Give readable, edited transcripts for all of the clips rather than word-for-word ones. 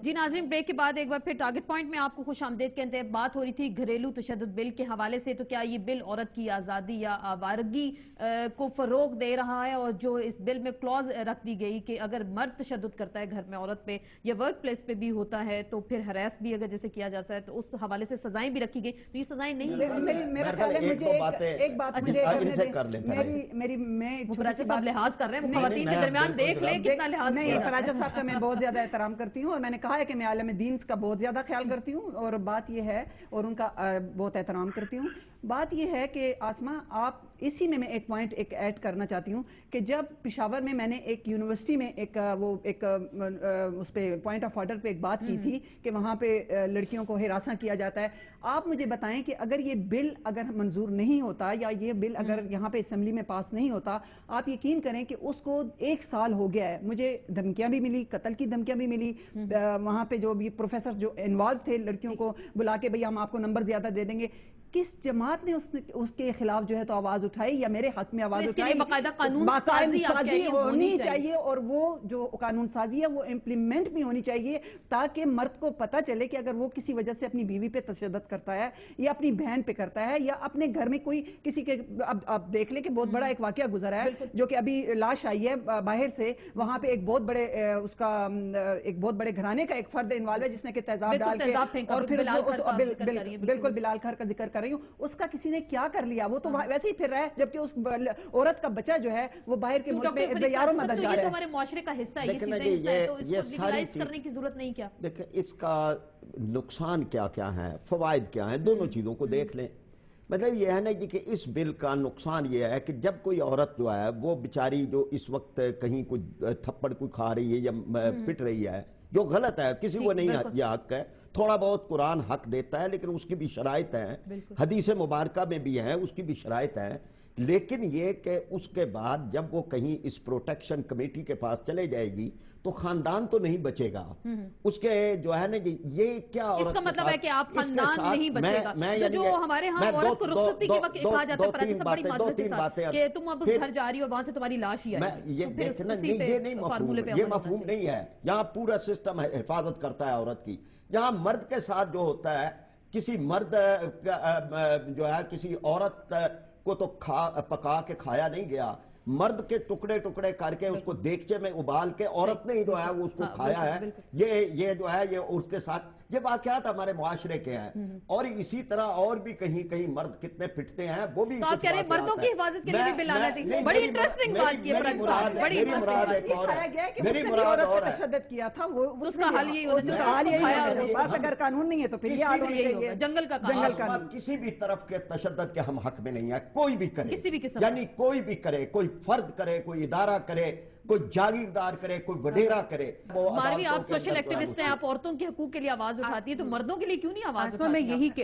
جی ناظرین، بریک کے بعد ایک بار پھر ٹارگٹ پوائنٹ میں آپ کو خوش آمدید کہتے ہیں. بات ہو رہی تھی گھریلو تشدد بل کے حوالے سے. تو کیا یہ بل عورت کی آزادی یا آوارگی کو فروغ دے رہا ہے؟ اور جو اس بل میں کلوز رکھ دی گئی کہ اگر مرد تشدد کرتا ہے گھر میں عورت پہ یا ورک پلیس پہ بھی ہوتا ہے تو پھر ہراس بھی اگر جیسے کیا جاتا ہے تو اس حوالے سے سزائیں بھی رکھی گئی. تو یہ سزائیں نہیں ہیں. میرا خیال ہے مجھے ایک بات پراچا صاحب لحاظ کر رہے ہیں، خواتین کے درمیان دیکھ لیں کتنا لحاظ. نہیں، پراچا صاحب کا میں بہت زیادہ احترام کرتی ہوں اور میں نے کہا ہے کہ میں عالم دین کا بہت زیادہ خیال کرتی ہوں اور بات یہ ہے اور ان کا بہت احترام کرتی ہوں. بات یہ ہے کہ آسمہ آپ اسی میں ایک پوائنٹ ایڈ کرنا چاہتی ہوں کہ جب پشاور میں نے ایک یونیورسٹی میں ایک اس پہ پوائنٹ آف آرڈر پہ ایک بات کی تھی کہ وہاں پہ لڑکیوں کو ہراساں کیا جاتا ہے. آپ مجھے بتائیں کہ اگر یہ بل اگر منظور نہیں ہوتا یا یہ بل اگر یہاں پہ اسمبلی میں پاس نہیں ہوتا، آپ یقین کریں کہ اس کو 1 سال ہو گیا ہے. مجھے دھمکیاں بھی ملی، قتل کی دھمکیاں بھی ملی. وہاں پہ جو بھی پروفیسر جو انوالو تھے لڑکیوں کو بلا کے بھئی ہم آپ کو نمبر زیادہ دے دیں گے. کس جماعت نے اس کے خلاف جو ہے تو آواز اٹھائی یا میرے حق میں آواز اٹھائی؟ باقاعدہ قانون سازی ہونی چاہیے اور وہ جو قانون سازی ہے وہ امپلیمنٹ بھی ہونی چاہیے تاکہ مرد کو پتہ چلے کہ اگر وہ کسی وجہ سے اپنی بیوی پہ تشدد کرتا ہے یا اپنی بہن پہ کرتا ہے یا اپنے گھر میں کوئی کسی کے اب دیکھ لیں کہ بہت بڑا ایک واقعہ گزرا ہے جو کہ ابھی لاش آئی ہے باہر سے. وہاں پہ ایک بہت بڑے اس کا ایک بہت بڑے گھرانے کا ایک فرد انوالو ہے جس نے کہ تیزاب ڈال کے اور پھر بالکل بلال خیر کا ذکر کر رہی ہوں. اس کا کسی نے کیا کر لیا؟ وہ تو ویسے ہی پھر رہا ہے جبکہ اس عورت کا بچہ جو ہے وہ باہر کے ملک میں یاروں مدد جا رہا ہے. یہ ہمارے معاشرے کا حصہ ہے، یہ چیزیں ہے تو اس کو لیگلائز کرنے کی ضرورت نہیں. کیا دیکھیں اس کا نقصان کیا کیا ہے، فوائد کیا ہیں، دونوں چیزوں کو دیکھ لیں. مطلب یہ ہے نا کہ اس بل کا نقصان یہ ہے کہ جب کوئی عورت جو ہے وہ بیچاری جو اس وقت کہیں کوئی تھپڑ کوئی کھا رہی ہے یا پٹ رہی ہے جو غلط ہے، کسی کو نہیں یہ حق ہے. تھوڑا بہت قرآن حق دیتا ہے لیکن اس کی بھی شرائط ہیں، حدیث مبارکہ میں بھی ہیں، اس کی بھی شرائط ہیں. لیکن یہ کہ اس کے بعد جب وہ کہیں اس پروٹیکشن کمیٹی کے پاس چلے جائے گی تو خاندان تو نہیں بچے گا. اس کے جو ہے نا یہ کیا عورت اس کا مطلب ہے کہ آپ خاندان نہیں بچے گا. جو ہمارے ہاں عورت کو رخصتی کے وقت کہا جاتا ہے پراچا صاحب بڑی معذرت کے ساتھ کہ تم اب اس گھر جا رہی اور وہاں سے تمہاری لاش ہی آئی. یہ دیکھنا یہ نہیں مفہوم نہیں ہے. یہاں پورا سسٹم حفاظت کرتا ہے عورت کی. یہاں مرد کے ساتھ جو ہوتا ہے، کسی مرد جو ہے کسی عورت کو تو پکا کے کھایا نہیں گیا، مرد کے ٹکڑے ٹکڑے کر کے اس کو دیگچے میں ابال کے عورت نے ہی جو ہے وہ اس کو کھایا ہے. یہ جو ہے یہ اس کے ساتھ یہ واقعات ہمارے معاشرے کے ہیں. اور اسی طرح اور بھی کہیں کہیں مرد کتنے پھٹتے ہیں وہ بھی کچھ واقعات ہیں. مردوں کی حفاظت کے لیے بھی بل آنا چاہیے. بڑی انٹرسٹنگ بات کی ہے میری مراد ایک اور ہے. میری مراد اور ہے تشدد کیا تھا وہ اس کا حل یہی ہونا چاہیے. اگر قانون نہیں ہے تو پھر یہ حل ہونا چاہیے. جنگل کا قانون. کسی بھی طرف کے تشدد کے ہم حق میں نہیں ہے. کوئی بھی کرے، کسی بھی قسم، یعنی کوئی بھی کرے، کوئی فرد کرے، کوئی ادارہ کرے، کوئی جاگیردار کرے، کوئی وڈیرا کرے. ماروی آپ سوشل ایکٹیوسٹ ہیں، آپ عورتوں کے حقوق کے لیے آواز اٹھاتی ہے، تو مردوں کے لیے کیوں نہیں آواز اٹھاتی؟ میں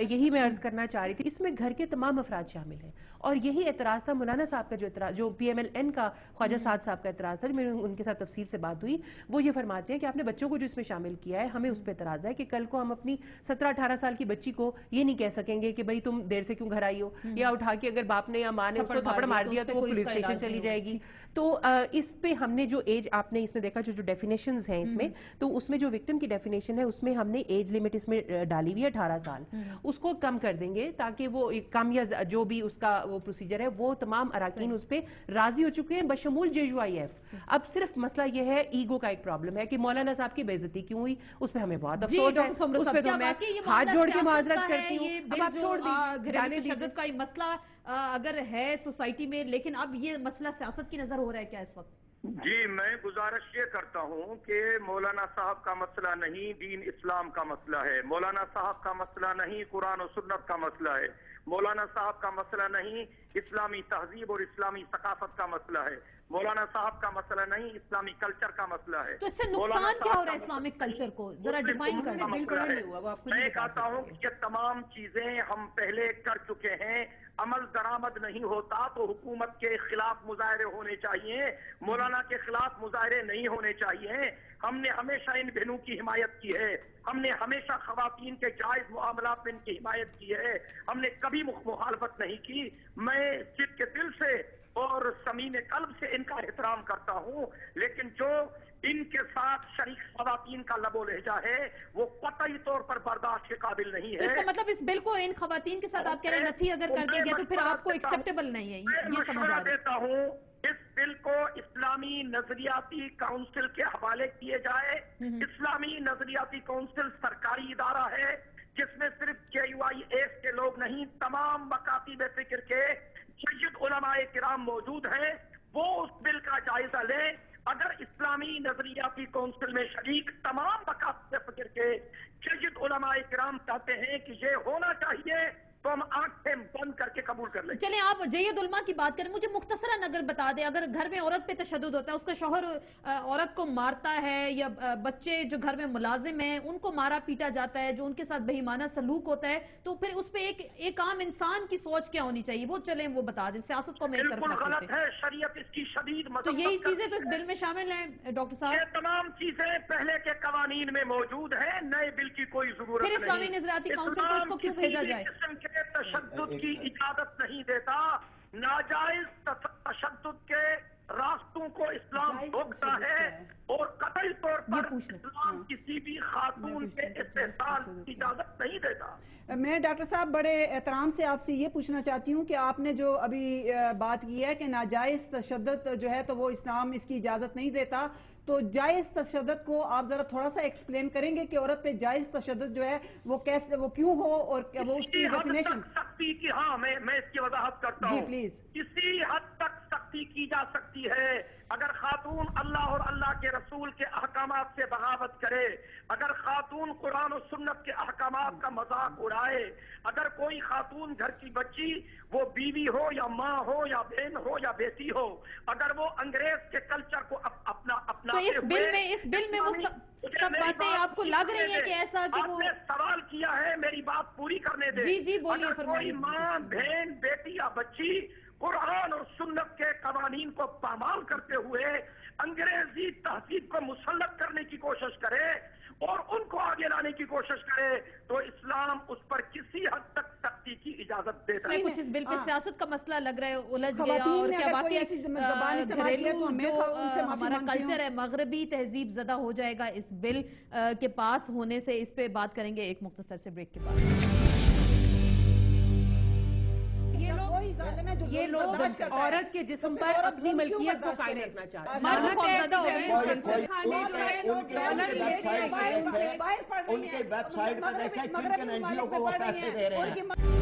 یہی میں عرض کرنا چاہ رہی تھی. اس میں گھر کے تمام افراد شامل ہیں اور یہی اعتراض تھا مولانا صاحب کا جو پی ایم ایل این کا خواجہ سعد صاحب کا اعتراض تھا. میرے ان کے ساتھ تفصیل سے بات ہوئی. وہ یہ فرماتے ہیں کہ آپ نے بچوں کو جو اس میں شامل کیا ہے، ہمیں اس پہ اعتراض ہے کہ کل کو ہم اپنی 17-18 سال کی بچی کو یہ نہیں کہہ سکیں گے کہ بھئی تم دیر سے کیوں گھر آئی ہو، یا اٹھا کے اگر باپ نے یا ماں نے اس کو تھپڑ مار دیا تو وہ پولیس اسٹیشن چلی جائے گی. تو اس پہ ہم نے جو ایج آپ نے اس میں دیکھا جو ڈیفینیشنز ہیں اس میں، تو اس میں جو وکٹم کی ڈیفینیشن ہے اس میں ہم نے ایج لیمٹ اس میں ڈالی ہوئی ہے 18 سال. اس کو کم کر دیں گے تاکہ وہ کم یا جو بھی اس کا وہ پروسیجر ہے وہ تمام اراکین اس پہ راضی ہو چکے ہیں بشمول JUIF. اب صرف مسئلہ یہ ہے ایگو کا ایک پرابلم ہے کہ مولانا صاحب کی بے عزتی کیوں ہوئی، اس پہ ہمیں بہت افسوس ہے. اس پہ تو میں ہاتھ جوڑ کے معذرت کرتی ہوں. اب آپ چھوڑ دیں گھریلو تشدد کا مسئلہ اگر ہے سوسائٹی میں، لیکن اب یہ مسئلہ سیاست کی نظر ہو رہا ہے کیا اس وقت؟ جی میں گزارش یہ کرتا ہوں کہ مولانا صاحب کا مسئلہ نہیں دین اسلام کا مسئلہ ہے. مولانا صاحب کا مسئلہ نہیں قرآن و سنت کا مسئلہ ہے. مولانا صاحب کا مسئلہ نہیں اسلامی تہذیب اور اسلامی ثقافت کا مسئلہ ہے. مولانا صاحب کا مسئلہ نہیں اسلامی کلچر کا مسئلہ ہے. تو اس سے نقصان کیا ہو رہا ہے اسلامک کلچر کو؟ ذرا ڈیفائن کریں. میں کہتا ہوں کہ یہ تمام چیزیں ہم پہلے کر چکے ہیں. عمل درآمد نہیں ہوتا تو حکومت کے خلاف مظاہرے ہونے چاہیے، مولانا کے خلاف مظاہرے نہیں ہونے چاہیے. ہم نے ہمیشہ ان بہنوں کی حمایت کی ہے. ہم نے ہمیشہ خواتین کے جائز معاملات میں ان کی حمایت کی ہے. ہم نے کبھی مخالفت نہیں کی. میں سب کے دل سے اور سمیم قلب سے ان کا احترام کرتا ہوں، لیکن جو ان کے ساتھ شریک خواتین کا لب و لہجہ ہے وہ قطعی طور پر برداشت کے قابل نہیں تو ہے۔ اس کا مطلب اس بل کو ان خواتین کے ساتھ آپ کہہ رہے ہیں نتھی اگر کر دیا گیا تو پھر آپ کو ایکسیپٹیبل نہیں ہے، میں یہ سمجھ مشورہ آ رہا ہے۔ دیتا ہوں اس بل کو اسلامی نظریاتی کونسل کے حوالے کیے جائے۔ اسلامی نظریاتی کونسل سرکاری ادارہ ہے جس میں صرف JUIS کے لوگ نہیں، تمام مکاتب فکر کے سید علماء کرام موجود ہیں، وہ اس بل کا جائزہ لیں۔ اگر اسلامی نظریاتی کونسل میں شریک تمام مکاتب فکر کے سید علماء کرام چاہتے ہیں کہ یہ ہونا چاہیے تو ہم آنکھیں بند کر کے قبول کر لیں۔ چلیں آپ جید علماء کی بات کریں، مجھے مختصراً اگر بتا دیں، اگر گھر میں عورت پہ تشدد ہوتا ہے، اس کا شوہر عورت کو مارتا ہے، یا بچے جو گھر میں ملازم ہیں ان کو مارا پیٹا جاتا ہے، جو ان کے ساتھ بے ایمانہ سلوک ہوتا ہے، تو پھر اس پہ ایک عام انسان کی سوچ کیا ہونی چاہیے؟ وہ چلیں وہ بتا دیں، سیاست کو میں ایک طرف بالکل رکھ غلط دیتے ہیں۔ ہے، شریعت اس کی شدید تو مذمت یہی کرتی چیزیں تو اس ہے۔ بل میں شامل ہیں ڈاکٹر یہ صاحب؟ تمام چیزیں پہلے کے قوانین میں موجود ہیں، نئے بل کی کوئی ضرورت پھر نہیں۔ اسلامی نظریاتی کونسل کو اس کو کیوں بھیجا جائے؟ اسلام کسی بھی قسم کے تشدد کی اجازت نہیں دیتا، ناجائز تشدد کے راستوں کو اسلام جائز روکتا تشدد ہے، کیا ہے؟ اور قطعی طور یہ پر پوچھ لیں۔ اسلام کسی بھی خاتون کے استحصال کی اجازت نہیں دیتا۔ میں ڈاکٹر صاحب بڑے احترام سے آپ سے یہ پوچھنا چاہتی ہوں کہ آپ نے جو ابھی بات کی ہے کہ ناجائز تشدد جو ہے تو وہ اسلام اس کی اجازت نہیں دیتا، تو جائز تشدد کو آپ ذرا تھوڑا سا ایکسپلین کریں گے کہ عورت پہ جائز تشدد جو ہے وہ کیسے، وہ کیوں ہو، اور وہ اس کی ڈیفینیشن؟ سختی کی، ہاں میں اس کی وضاحت کرتا جی ہوں۔ پلیز۔ کسی حد تک سختی کی جا سکتی ہے اگر خاتون اللہ اور اللہ کے رسول کے احکامات سے بغاوت کرے، اگر خاتون قرآن و سنت کے احکامات کا مذاق اڑائے، اگر کوئی خاتون گھر کی بچی، وہ بیوی ہو یا ماں ہو یا بہن ہو یا بیٹی ہو، اگر وہ انگریز کے کلچر کو تو اس بل میں وہ سب باتیں آپ کو لگ رہی ہیں کہ ایسا کہ آپ وہ؟ نے سوال کیا ہے، میری بات پوری کرنے دیں۔ جی بولیے، اگر کوئی ماں، بہن، بیٹی یا بچی قرآن اور سنت کے قوانین کو پامال کرتے ہوئے انگریزی تہذیب کو مسلط کرنے کی کوشش کرے اور ان کو آگے لانے کی کوشش کرے، تو اسلام اس پر کسی حد تک سختی کی اجازت دیتا ہے۔ کچھ اس بل پہ سیاست کا مسئلہ لگ رہا ہے الجھ گیا، خواتین اور نے کیا اگر کوئی واقعی ایسی زبان استعمال کی ہے تو میں جو ان سے معافی ہمارا مانگتی ہوں۔ کلچر ہے مغربی تہذیب زدہ ہو جائے گا اس بل کے پاس ہونے سے؟ اس پہ بات کریں گے ایک مختصر سے بریک کے بعد۔ یہ لوگ عورت کے جسم پر اپنی ملکیت کو قائم رکھنا چاہتے ہیں۔ مرد خوفزدہ ہو گئے ہیں۔ ان کی ویب سائٹ پہ دیکھیں کن کن NGO کو وہ پیسے دے رہے ہیں۔